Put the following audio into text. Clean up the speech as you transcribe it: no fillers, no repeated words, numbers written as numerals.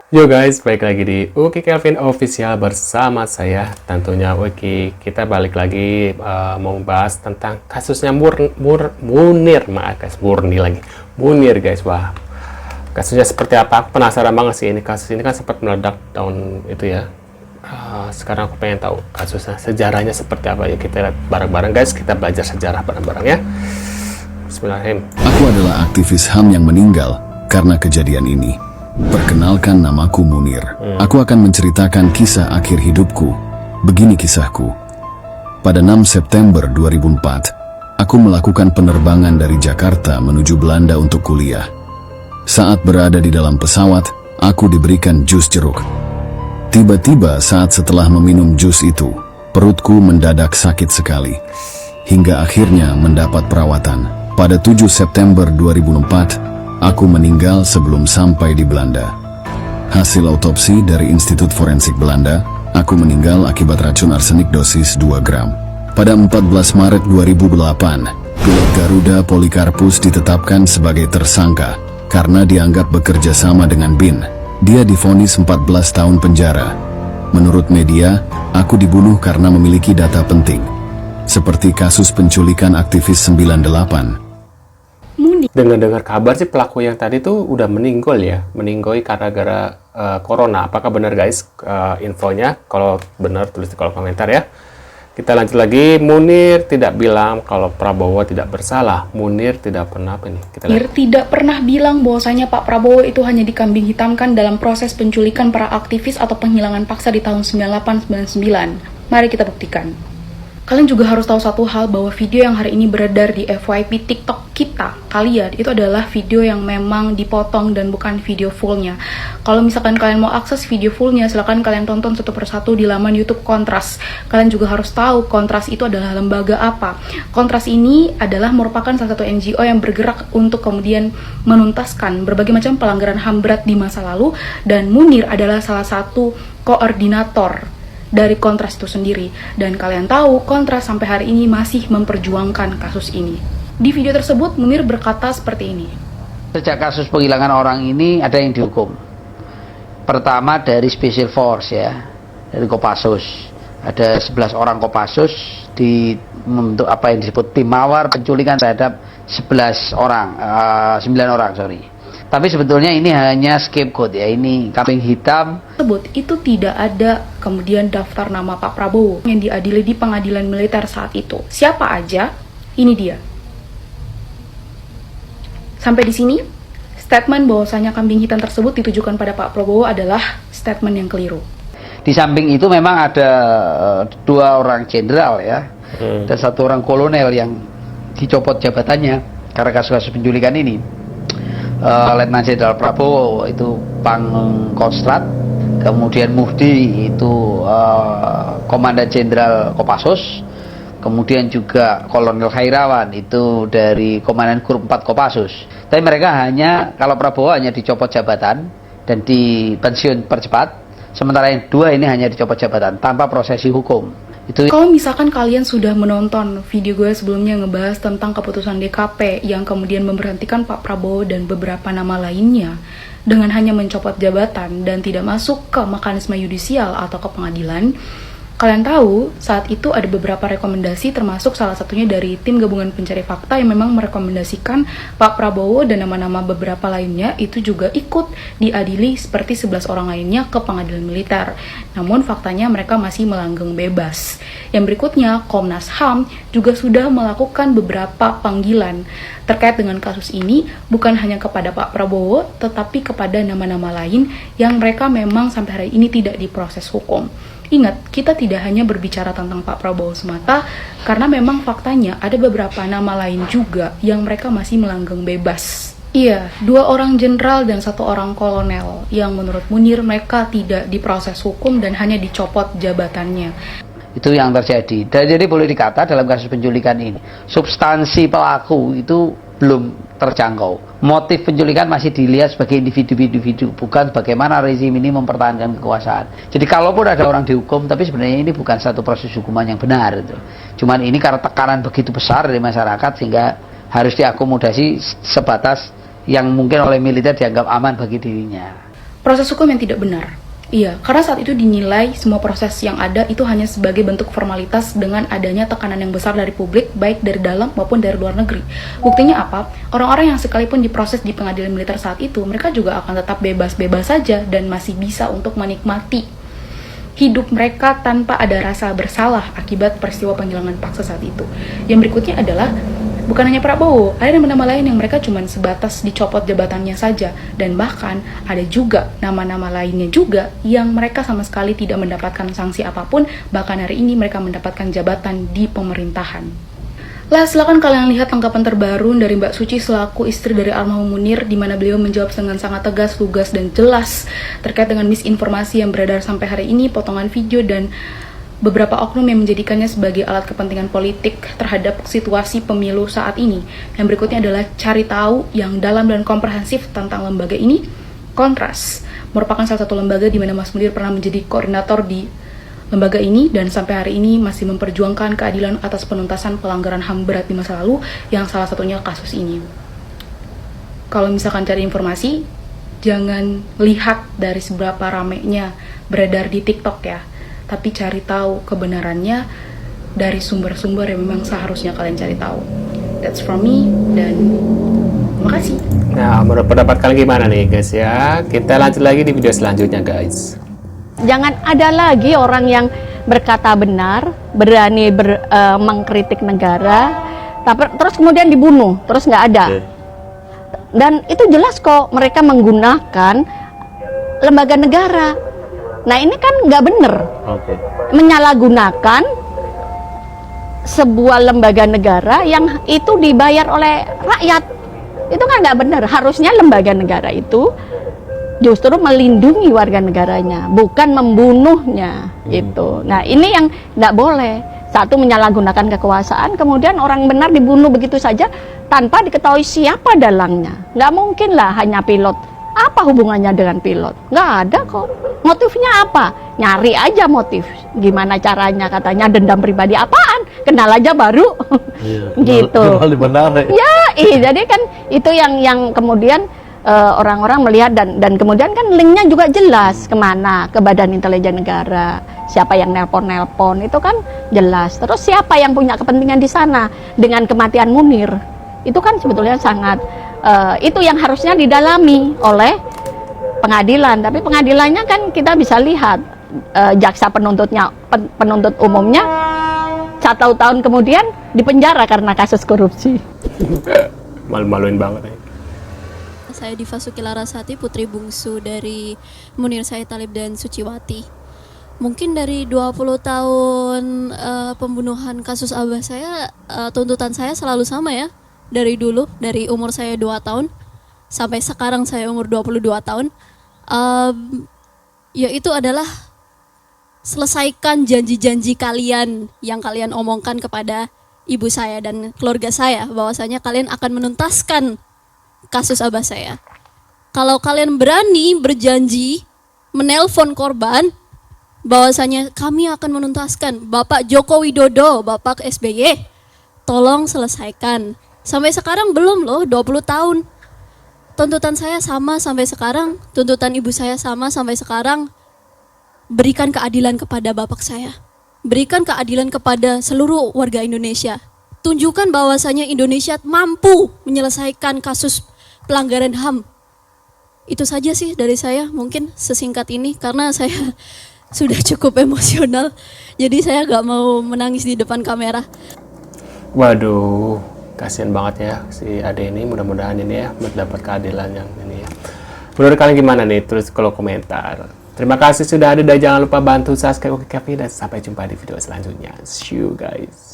Yo guys, balik lagi di Uki Kelvin Official bersama saya tentunya Uki. Kita balik lagi mau bahas tentang kasusnya Munir, maaf guys, Munir guys. Wah, kasusnya seperti apa? Aku penasaran banget sih ini kasus ini kan sempat meledak tahun itu ya. Sekarang aku pengen tahu kasusnya, sejarahnya seperti apa ya. Kita lihat bareng-bareng guys, kita belajar sejarah bareng-bareng ya. Bismillahirrahmanirrahim. Aku adalah aktivis HAM yang meninggal karena kejadian ini. Perkenalkan, namaku Munir. Aku akan menceritakan kisah akhir hidupku. Begini kisahku. Pada 6 September 2004, aku melakukan penerbangan dari Jakarta menuju Belanda untuk kuliah. Saat berada di dalam pesawat, aku diberikan jus jeruk. Tiba-tiba saat setelah meminum jus itu, perutku mendadak sakit sekali. Hingga akhirnya mendapat perawatan. Pada 7 September 2004, aku meninggal sebelum sampai di Belanda. Hasil autopsi dari Institut Forensik Belanda, aku meninggal akibat racun arsenik dosis 2 gram. Pada 14 Maret 2008, pilot Garuda Polikarpus ditetapkan sebagai tersangka karena dianggap bekerja sama dengan BIN. Dia divonis 14 tahun penjara. Menurut media, aku dibunuh karena memiliki data penting, seperti kasus penculikan aktivis 98. Dengar-dengar kabar sih pelaku yang tadi tuh udah meninggal ya, meninggal gara-gara corona. Apakah benar guys infonya? Kalau benar tulis di kolom komentar ya. Kita lanjut lagi. Munir tidak bilang kalau Prabowo tidak bersalah. Munir tidak pernah apa nih? Kita Munir tidak pernah bilang bahwasanya Pak Prabowo itu hanya dikambing hitamkan dalam proses penculikan para aktivis atau penghilangan paksa di tahun 98-99. Mari kita buktikan. Kalian juga harus tahu satu hal, bahwa video yang hari ini beredar di FYP TikTok kalian itu adalah video yang memang dipotong dan bukan video fullnya. Kalau misalkan kalian mau akses video fullnya, silahkan kalian tonton satu persatu di laman YouTube Kontras. Kalian juga harus tahu Kontras itu adalah lembaga apa. Kontras ini adalah merupakan salah satu NGO yang bergerak untuk kemudian menuntaskan berbagai macam pelanggaran HAM berat di masa lalu, dan Munir adalah salah satu koordinator dari Kontras itu sendiri. Dan kalian tahu Kontras sampai hari ini masih memperjuangkan kasus ini. Di video tersebut Munir berkata seperti ini. Sejak kasus penghilangan orang ini ada yang dihukum. Pertama dari Special Force ya, dari Kopassus. Ada 11 orang Kopassus di membentuk apa yang disebut tim mawar penculikan terhadap 11 orang, 9 orang sorry. Tapi sebetulnya ini hanya scapegoat ya, ini kambing hitam. Tersebut itu tidak ada kemudian daftar nama Pak Prabowo yang diadili di pengadilan militer saat itu. Siapa aja? Ini dia. Sampai di sini, statement bahwasanya kambing hitam tersebut ditujukan pada Pak Prabowo adalah statement yang keliru. Di samping itu memang ada 2 orang jenderal ya, dan 1 orang kolonel yang dicopot jabatannya karena kasus-kasus penculikan ini. Letnan Jenderal Prabowo itu Pangkostrat, kemudian Muhdi itu Komandan Jenderal Kopassus, kemudian juga Kolonel Khairawan itu dari Komandan Grup 4 Kopassus. Tapi mereka hanya, kalau Prabowo hanya dicopot jabatan dan dipensiun percepat, sementara yang 2 ini hanya dicopot jabatan tanpa prosesi hukum. Kalau misalkan kalian sudah menonton video gue sebelumnya ngebahas tentang keputusan DKP yang kemudian memberhentikan Pak Prabowo dan beberapa nama lainnya dengan hanya mencopot jabatan dan tidak masuk ke mekanisme yudisial atau ke pengadilan, kalian tahu saat itu ada beberapa rekomendasi, termasuk salah satunya dari tim gabungan pencari fakta yang memang merekomendasikan Pak Prabowo dan nama-nama beberapa lainnya itu juga ikut diadili seperti 11 orang lainnya ke pengadilan militer. Namun faktanya mereka masih melanggeng bebas. Yang berikutnya, Komnas HAM juga sudah melakukan beberapa panggilan terkait dengan kasus ini, bukan hanya kepada Pak Prabowo, tetapi kepada nama-nama lain yang mereka memang sampai hari ini tidak diproses hukum. Ingat, kita tidak hanya berbicara tentang Pak Prabowo semata, karena memang faktanya ada beberapa nama lain juga yang mereka masih melanggeng bebas. Iya, 2 orang jenderal dan 1 orang kolonel yang menurut Munir mereka tidak diproses hukum dan hanya dicopot jabatannya. Itu yang terjadi. Dan jadi boleh dikata dalam kasus penculikan ini, substansi pelaku itu belum terjangkau. Motif penculikan masih dilihat sebagai individu-individu, bukan bagaimana rezim ini mempertahankan kekuasaan. Jadi kalaupun ada orang dihukum, tapi sebenarnya ini bukan satu proses hukuman yang benar itu. Cuman ini karena tekanan begitu besar dari masyarakat sehingga harus diakomodasi sebatas yang mungkin oleh militer dianggap aman bagi dirinya. proses hukum yang tidak benar. Iya, karena saat itu dinilai semua proses yang ada itu hanya sebagai bentuk formalitas dengan adanya tekanan yang besar dari publik, baik dari dalam maupun dari luar negeri. Buktinya apa? Orang-orang yang sekalipun diproses di pengadilan militer saat itu, mereka juga akan tetap bebas-bebas saja dan masih bisa untuk menikmati hidup mereka tanpa ada rasa bersalah akibat peristiwa penghilangan paksa saat itu. Yang berikutnya adalah bukan hanya Prabowo, ada nama-nama lain yang mereka cuma sebatas dicopot jabatannya saja, dan bahkan ada juga nama-nama lainnya juga yang mereka sama sekali tidak mendapatkan sanksi apapun, bahkan hari ini mereka mendapatkan jabatan di pemerintahan. Lah, silakan kalian lihat tanggapan terbaru dari Mbak Suci selaku istri dari almarhum Munir, di mana beliau menjawab dengan sangat tegas, lugas, dan jelas terkait dengan misinformasi yang beredar sampai hari ini, potongan video dan beberapa oknum yang menjadikannya sebagai alat kepentingan politik terhadap situasi pemilu saat ini. Yang berikutnya adalah cari tahu yang dalam dan komprehensif tentang lembaga ini. Kontras merupakan salah satu lembaga di mana Mas Munir pernah menjadi koordinator di lembaga ini dan sampai hari ini masih memperjuangkan keadilan atas penuntasan pelanggaran HAM berat di masa lalu, yang salah satunya kasus ini. Kalau misalkan cari informasi, jangan lihat dari seberapa ramenya beredar di TikTok ya, tapi cari tahu kebenarannya dari sumber-sumber yang memang seharusnya kalian cari tahu. That's from me, dan makasih. Nah, menurut pendapat kalian gimana nih guys ya? Kita lanjut lagi di video selanjutnya guys. Jangan ada lagi orang yang berkata benar, berani mengkritik negara, tapi terus kemudian dibunuh, terus nggak ada. Dan itu jelas kok mereka menggunakan lembaga negara. Nah ini kan nggak bener, menyalahgunakan sebuah lembaga negara yang itu dibayar oleh rakyat. Itu kan nggak bener. Harusnya lembaga negara itu justru melindungi warga negaranya, bukan membunuhnya gitu. Nah ini yang nggak boleh. Satu, menyalahgunakan kekuasaan, kemudian orang benar dibunuh begitu saja tanpa diketahui siapa dalangnya. Nggak mungkin lah hanya pilot. Apa hubungannya dengan pilot? Nggak ada kok. Motifnya apa? Nyari aja motif. Gimana caranya, katanya dendam pribadi. Apaan? Kenal aja baru. Gitu. Ya, jadi kan itu yang kemudian orang-orang melihat dan kemudian kan linknya juga jelas kemana, ke Badan Intelijen Negara, siapa yang nelpon itu kan jelas. Terus siapa yang punya kepentingan di sana dengan kematian Munir, itu kan sebetulnya sangat itu yang harusnya didalami oleh pengadilan. Tapi pengadilannya kan kita bisa lihat jaksa penuntut umumnya 1 tahun kemudian dipenjara karena kasus korupsi. Malu-maluin banget ya. Saya Diva Sukilarasati, putri bungsu dari Munir Said Thalib dan Suciwati. Mungkin dari 20 tahun pembunuhan kasus abah saya, tuntutan saya selalu sama ya. Dari dulu, dari umur saya 2 tahun sampai sekarang saya umur 22 tahun. Yaitu adalah selesaikan janji-janji kalian yang kalian omongkan kepada ibu saya dan keluarga saya, bahwasanya kalian akan menuntaskan kasus abah saya. Kalau kalian berani berjanji menelpon korban bahwasanya kami akan menuntaskan, Bapak Joko Widodo, Bapak SBY, tolong selesaikan. Sampai sekarang belum loh, 20 tahun. Tuntutan saya sama sampai sekarang, tuntutan ibu saya sama sampai sekarang. Berikan keadilan kepada bapak saya. Berikan keadilan kepada seluruh warga Indonesia. Tunjukkan bahwasanya Indonesia mampu menyelesaikan kasus pelanggaran HAM. Itu saja sih dari saya, mungkin sesingkat ini karena saya sudah cukup emosional. Jadi saya gak mau menangis di depan kamera. Waduh, kasihan banget ya si Ade ini. Mudah-mudahan ini ya mendapat keadilan yang ini ya. Menurut kalian gimana nih? Tulis kolom komentar. Terima kasih sudah ada dan jangan lupa bantu subscribe Oke Cafe dan sampai jumpa di video selanjutnya. See you guys.